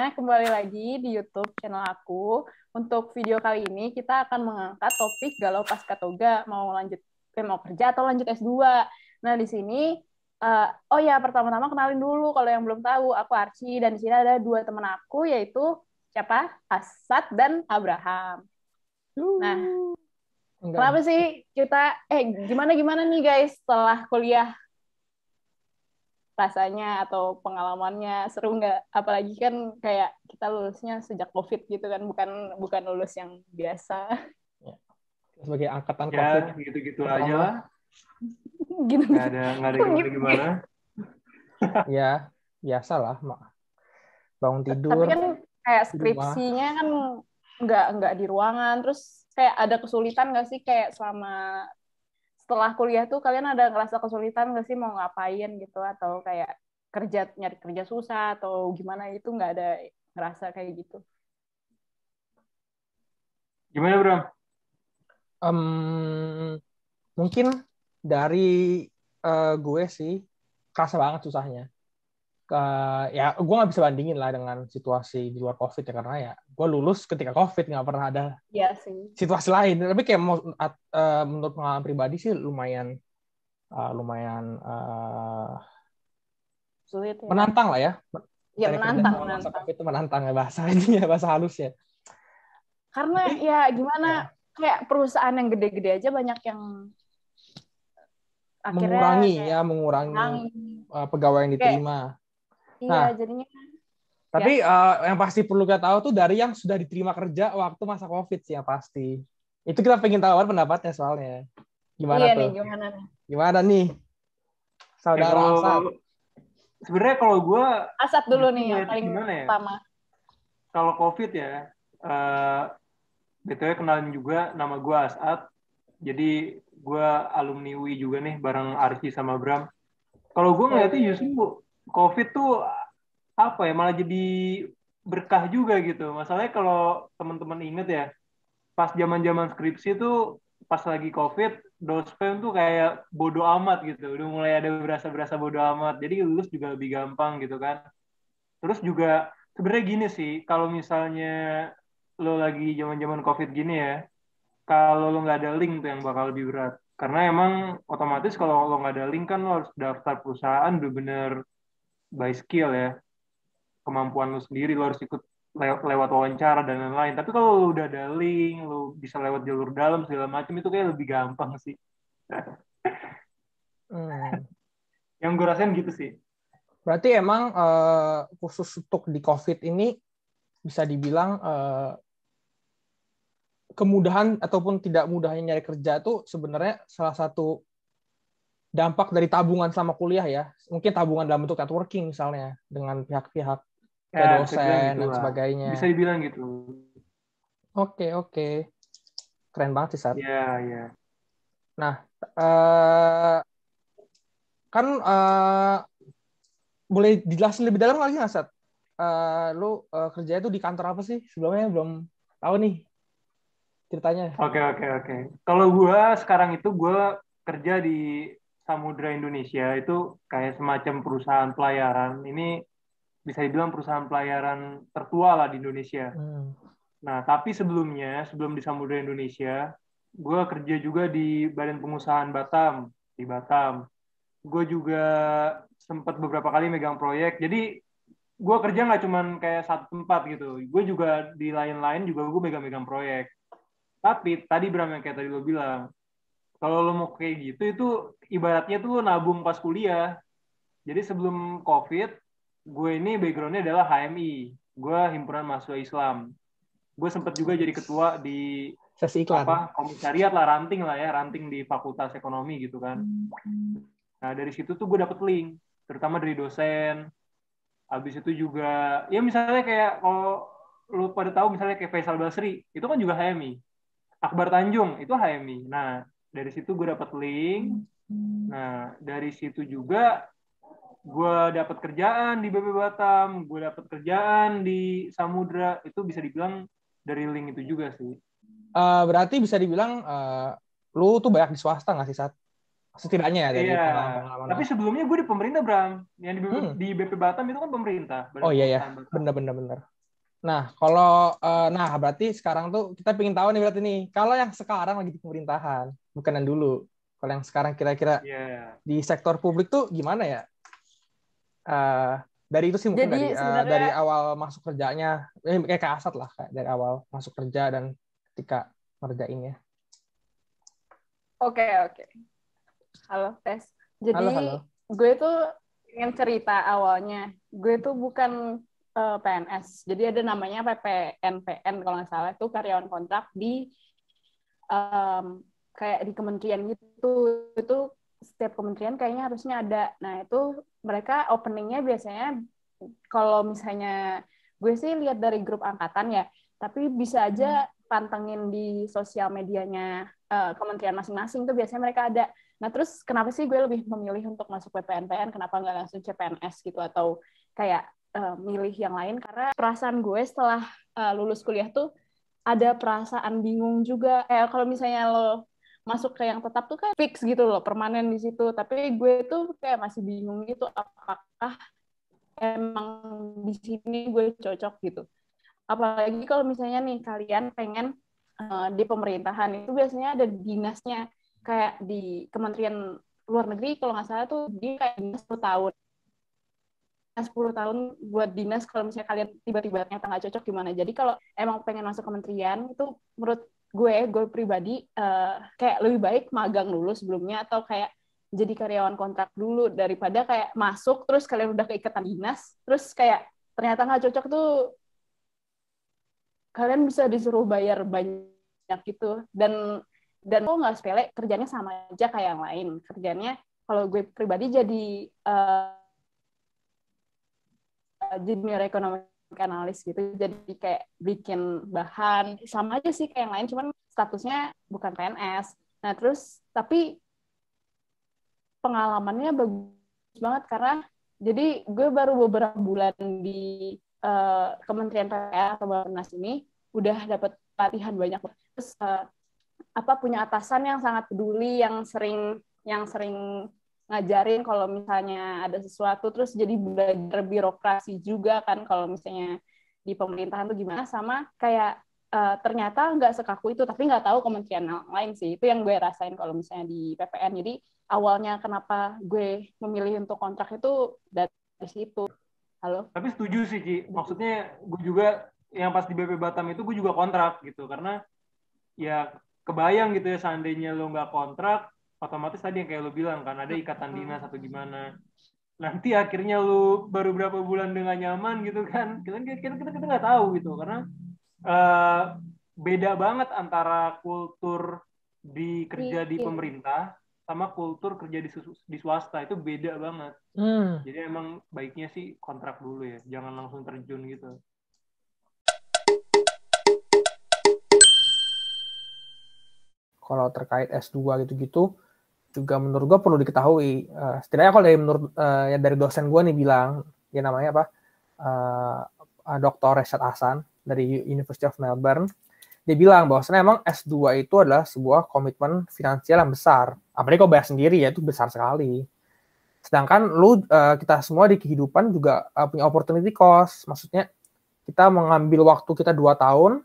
semuanya, kembali lagi di YouTube channel aku. Untuk video kali ini kita akan mengangkat topik galau pasca toga, mau kerja atau lanjut S2. Nah, di sini oh ya, pertama-tama kenalin dulu kalau yang belum tahu, aku Archie dan di sini ada dua teman aku yaitu siapa? Asad dan Abraham. Nah, kenapa sih kita gimana nih guys setelah kuliah, rasanya atau pengalamannya seru nggak? Apalagi kan kayak kita lulusnya sejak COVID gitu kan, bukan bukan lulus yang biasa. Ya. Sebagai angkatan ya COVID gitu-gitu aja pertama. lah, Gitu. nggak ada gimana. Ya, biasa lah, Mak. Bangun Tapi tidur kan kayak di rumah. skripsinya kan nggak di ruangan, terus kayak ada kesulitan nggak sih kayak selama setelah kuliah tuh kalian ada ngerasa kesulitan nggak sih mau ngapain gitu, atau kayak nyari kerja susah atau gimana itu, nggak ada ngerasa kayak gitu? Gimana Bram? Mungkin dari gue sih kerasa banget susahnya. Ya gue nggak bisa bandingin lah dengan situasi di luar COVID ya, karena ya gue lulus ketika COVID, nggak pernah ada Iya sih. situasi lain. Tapi kayak menurut pengalaman pribadi sih lumayan Sulit ya. menantang lah ya. Ya, Cari kerja selama masa COVID itu menantang ya, bahasa ini ya, bahasa halusnya. Karena Tapi, ya gimana, kayak perusahaan yang gede-gede aja banyak yang akhirnya mengurangi pegawai yang diterima. Iya, jadinya. Tapi yang pasti perlu kita tahu tuh dari yang sudah diterima kerja waktu masa COVID sih yang pasti. Itu kita pengen tahu pendapatnya soalnya. Gimana iya tuh? nih, gimana nih? Gimana nih? Saudara Asad. Sebenarnya kalau gue Asad dulu nih yang paling pertama. Kalau COVID ya, BTW kenalin juga, nama gue Asad. Jadi gue alumni UI juga nih, bareng Archie sama Bram. Kalau gue ngeliatnya justru COVID tuh apa ya, malah jadi berkah juga gitu. Masalahnya kalau teman-teman inget ya, pas zaman-zaman skripsi tuh, pas lagi COVID, dosen tuh kayak bodo amat gitu. Udah mulai ada berasa-berasa bodo amat. Jadi lulus juga lebih gampang gitu kan. Terus juga sebenarnya gini sih, kalau misalnya lo lagi zaman-zaman COVID gini ya, kalau lo nggak ada link tuh yang bakal lebih berat. Karena emang otomatis kalau lo nggak ada link kan lo harus daftar perusahaan bener-bener by skill ya. Kemampuan lo sendiri, lo harus ikut lewat wawancara dan lain-lain. Tapi kalau lo udah ada link, lo bisa lewat jalur dalam segala macam, itu kayak lebih gampang sih. Yang gue rasain gitu sih. Berarti emang khusus untuk di COVID ini bisa dibilang kemudahan ataupun tidak mudahnya nyari kerja itu sebenarnya salah satu dampak dari tabungan selama kuliah ya. Mungkin tabungan dalam bentuk networking misalnya dengan pihak-pihak kayak dosen gitu dan sebagainya. Bisa dibilang gitu. Oke. Keren banget sih, Sat. Iya. Nah, kan boleh dijelasin lebih dalam lagi nggak, Sat? Lu kerja itu di kantor apa sih? Sebelumnya belum tahu nih ceritanya. Oke. Kalau gue sekarang itu gue kerja di Samudra Indonesia, itu kayak semacam perusahaan pelayaran. Ini bisa dibilang perusahaan pelayaran tertua lah di Indonesia. Nah, tapi sebelum di Samudra Indonesia, gue kerja juga di Badan Pengusahaan Batam, di Batam. Gue juga sempat beberapa kali megang proyek. Jadi, gue kerja nggak cuman kayak satu tempat gitu. Gue juga di lain-lain juga gue megang-megang proyek. Tapi tadi Bram, yang kayak tadi lo bilang, kalau lo mau kayak gitu, itu ibaratnya tuh lo nabung pas kuliah. Jadi sebelum COVID, gue ini background-nya adalah HMI. Gue Himpunan Mahasiswa Islam. Gue sempat juga jadi ketua di sesi iklan. Komisariat lah, ranting di Fakultas Ekonomi gitu kan. Nah dari situ tuh gue dapet link, terutama dari dosen. Habis itu juga, ya misalnya kayak kalau lo pada tahu misalnya kayak Faisal Basri, itu kan juga HMI. Akbar Tanjung itu HMI. Nah, dari situ gue dapat link. Nah, dari situ juga gue dapat kerjaan di BP Batam, gue dapat kerjaan di Samudra. Itu bisa dibilang dari link itu juga sih. Berarti bisa dibilang lu tuh banyak di swasta nggak sih, Sat? Setidaknya ya dari pengalaman. Tapi sebelumnya gue di pemerintah, Bram. Yang di BP Batam itu kan pemerintah. Oh iya ya, benar. Nah, kalau berarti sekarang tuh kita pengen tahu nih berarti nih, kalau yang sekarang lagi di pemerintahan, bukan yang dulu. Kalau yang sekarang kira-kira di sektor publik tuh gimana ya? Dari itu sih mungkin Jadi sebenarnya dari awal masuk kerjanya, kayak Asad lah, kayak dari awal masuk kerja dan ketika ngerjainnya. oke. Halo, Tes. Jadi Halo. gue tuh ingin cerita awalnya. Gue tuh bukan PNS. Jadi ada namanya PPNPN kalau nggak salah, itu karyawan kontrak di kayak di kementerian gitu. Itu setiap kementerian kayaknya harusnya ada. Nah, itu mereka openingnya biasanya kalau misalnya gue sih lihat dari grup angkatan ya, tapi bisa aja pantengin di sosial medianya kementerian masing-masing tuh biasanya mereka ada. Nah, terus kenapa sih gue lebih memilih untuk masuk PPNPN, kenapa nggak langsung CPNS gitu, atau kayak milih yang lain? Karena perasaan gue setelah lulus kuliah tuh ada perasaan bingung juga. Kalau misalnya lo masuk ke yang tetap tuh kan fix gitu loh, permanen di situ. Tapi gue tuh kayak masih bingung gitu, apakah emang di sini gue cocok gitu. Apalagi kalau misalnya nih kalian pengen di pemerintahan, itu biasanya ada dinasnya, kayak di Kementerian Luar Negeri kalau nggak salah tuh dia kayak dinas 10 tahun. 10 tahun buat dinas, kalau misalnya kalian tiba-tiba ternyata nggak cocok gimana. Jadi kalau emang pengen masuk kementerian, itu menurut gue pribadi kayak lebih baik magang dulu sebelumnya, atau kayak jadi karyawan kontrak dulu daripada kayak masuk terus kalian udah keikatan dinas terus kayak ternyata nggak cocok tuh, kalian bisa disuruh bayar banyak gitu, dan kok nggak sepele, kerjanya sama aja kayak yang lain. Kerjanya kalau gue pribadi jadi junior economic analyst gitu, jadi kayak bikin bahan sama aja sih kayak yang lain, cuman statusnya bukan PNS. Nah terus tapi pengalamannya bagus banget karena jadi gue baru beberapa bulan di Kementerian PPR atau Bappenas ini udah dapat pelatihan banyak. Terus punya atasan yang sangat peduli, yang sering ngajarin kalau misalnya ada sesuatu, terus jadi belajar birokrasi juga kan kalau misalnya di pemerintahan tuh gimana, sama kayak ternyata nggak sekaku itu, tapi nggak tahu kementerian lain sih. Itu yang gue rasain kalau misalnya di PPN. Jadi awalnya kenapa gue memilih untuk kontrak itu dari situ. Halo? Tapi setuju sih, Ki. Maksudnya gue juga yang pas di BP Batam itu gue juga kontrak gitu. Karena ya kebayang gitu ya, seandainya lo nggak kontrak, otomatis tadi yang kayak lo bilang kan, ada ikatan dinas atau gimana. Nanti akhirnya lo baru berapa bulan dengan nyaman gitu kan. Kita nggak tahu gitu. Karena beda banget antara kultur kerja di pemerintah sama kultur kerja di swasta, itu beda banget. Jadi emang baiknya sih kontrak dulu ya, jangan langsung terjun gitu. Kalau terkait S2 gitu-gitu juga menurut gue perlu diketahui. Setidaknya kalau dari dosen gue nih bilang, dia namanya apa? Dr. Rashad Hasan dari University of Melbourne. Dia bilang bahwasanya emang S2 itu adalah sebuah komitmen finansial yang besar. Apalagi kalau bayar sendiri ya, itu besar sekali. Sedangkan kita semua di kehidupan juga punya opportunity cost. Maksudnya kita mengambil waktu kita 2 tahun,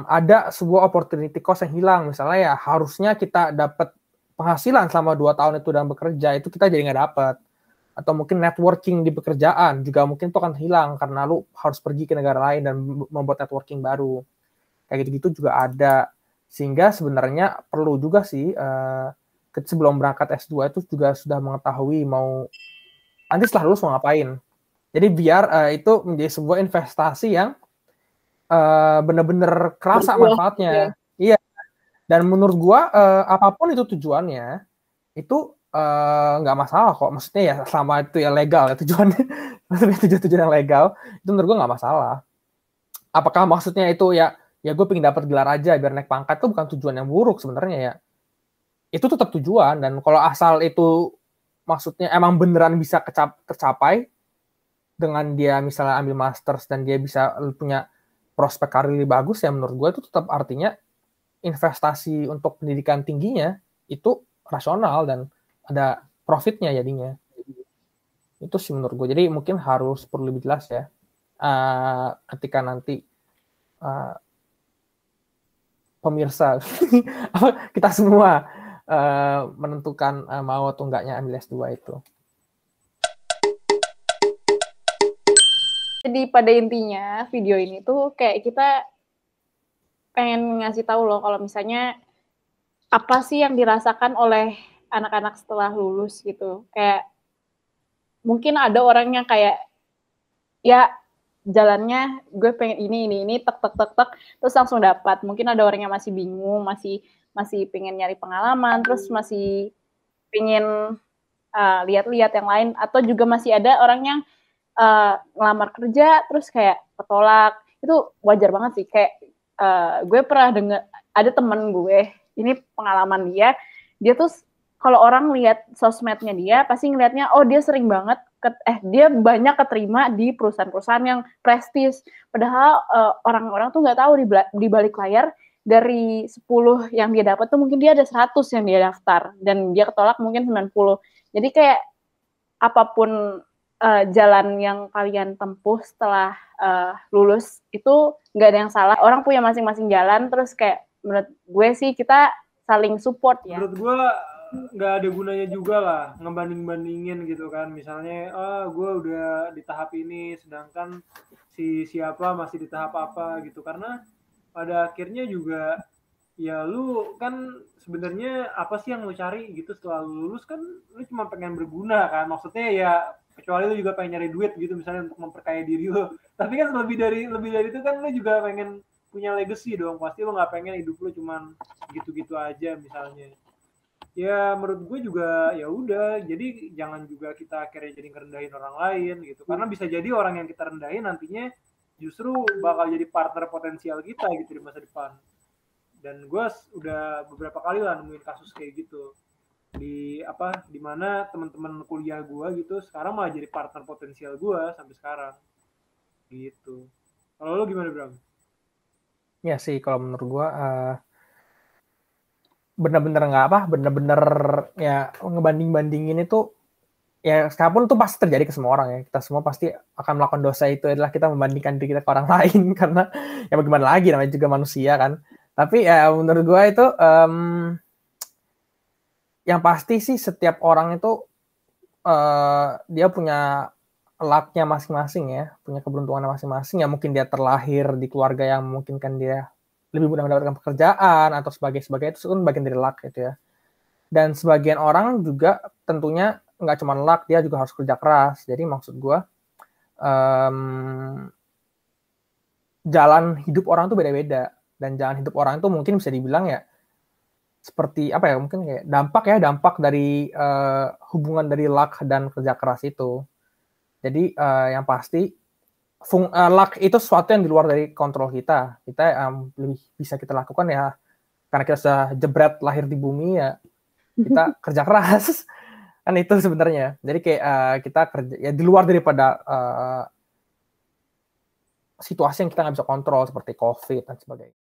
ada sebuah opportunity cost yang hilang. Misalnya ya harusnya kita dapat penghasilan selama 2 tahun itu dan bekerja, itu kita jadi nggak dapat. Atau mungkin networking di pekerjaan juga mungkin itu akan hilang karena lu harus pergi ke negara lain dan membuat networking baru. Kayak gitu-gitu juga ada. Sehingga sebenarnya perlu juga sih sebelum berangkat S2 itu juga sudah mengetahui nanti setelah lulus mau ngapain. Jadi biar itu menjadi sebuah investasi yang benar-benar kerasa manfaatnya. Iya. Dan menurut gua apapun itu tujuannya, itu nggak masalah kok. Maksudnya ya selama itu ya legal ya tujuannya. Maksudnya tujuan yang legal, itu menurut gua nggak masalah. Apakah maksudnya itu ya gue pengen dapat gelar aja biar naik pangkat, itu bukan tujuan yang buruk sebenarnya ya. Itu tetap tujuan, dan kalau asal itu maksudnya emang beneran bisa tercapai dengan dia misalnya ambil masters dan dia bisa punya prospek karir lebih bagus, ya menurut gue itu tetap artinya investasi untuk pendidikan tingginya itu rasional dan ada profitnya jadinya. Itu sih menurut gue. Jadi mungkin perlu lebih jelas ya ketika nanti pemirsa kita semua menentukan mau atau enggaknya ambil S2 itu. Jadi pada intinya video ini tuh kayak kita pengen ngasih tahu loh kalau misalnya apa sih yang dirasakan oleh anak-anak setelah lulus gitu. Kayak mungkin ada orang yang kayak ya jalannya gue pengen ini tek terus langsung dapat. Mungkin ada orang yang masih bingung, masih pengen nyari pengalaman, terus masih pengen lihat-lihat yang lain, atau juga masih ada orang yang ngelamar kerja terus kayak ketolak. Itu wajar banget sih. Kayak gue pernah dengar ada temen gue, ini pengalaman dia tuh kalau orang lihat sosmednya dia pasti ngelihatnya oh dia sering banget dia banyak keterima di perusahaan-perusahaan yang prestis, padahal orang-orang tuh nggak tahu di balik layar dari 10 yang dia dapat tuh mungkin dia ada 100 yang dia daftar dan dia ketolak mungkin 90. Jadi kayak apapun jalan yang kalian tempuh setelah lulus itu nggak ada yang salah, orang punya masing-masing jalan. Terus kayak menurut gue sih kita saling support ya. Menurut gue nggak ada gunanya juga lah ngebanding-bandingin gitu kan, misalnya gue udah di tahap ini sedangkan si siapa masih di tahap apa gitu, karena pada akhirnya juga ya lu kan sebenarnya apa sih yang lu cari gitu setelah lu lulus, kan lu cuma pengen berguna kan, maksudnya ya kecuali lu juga pengen nyari duit gitu misalnya untuk memperkaya diri lu, tapi kan lebih dari itu kan lu juga pengen punya legacy dong, pasti lu nggak pengen hidup lu cuman gitu-gitu aja misalnya. Ya menurut gue juga ya udah, jadi jangan juga kita akhirnya jadi ngerendahin orang lain gitu, karena bisa jadi orang yang kita rendahin nantinya justru bakal jadi partner potensial kita gitu di masa depan. Dan gue udah beberapa kali lah nemuin kasus kayak gitu di mana teman-teman kuliah gue gitu sekarang malah jadi partner potensial gue sampai sekarang gitu. Kalau lo gimana, Bram? Ya sih, kalau menurut gue bener-bener ya ngebanding-bandingin itu ya sekalipun itu pasti terjadi ke semua orang ya. Kita semua pasti akan melakukan dosa itu, adalah kita membandingkan diri kita ke orang lain karena ya bagaimana lagi, namanya juga manusia kan. Tapi ya menurut gue itu yang pasti sih setiap orang itu dia punya luck-nya masing-masing ya, punya keberuntungan masing-masing. Ya mungkin dia terlahir di keluarga yang memungkinkan dia lebih mudah mendapatkan pekerjaan atau sebagainya, itu kan bagian dari luck gitu ya. Dan sebagian orang juga tentunya nggak cuma luck, dia juga harus kerja keras. Jadi maksud gue jalan hidup orang tuh beda-beda, dan jalan hidup orang itu mungkin bisa dibilang ya seperti apa ya, mungkin kayak dampak dari hubungan dari luck dan kerja keras itu. Jadi yang pasti luck itu sesuatu yang di luar dari kontrol kita. Kita lebih bisa kita lakukan ya karena kita sudah jebret lahir di bumi ya, kita kerja keras kan itu sebenarnya. Jadi kayak kita kerja ya di luar daripada situasi yang kita nggak bisa kontrol seperti COVID dan sebagainya.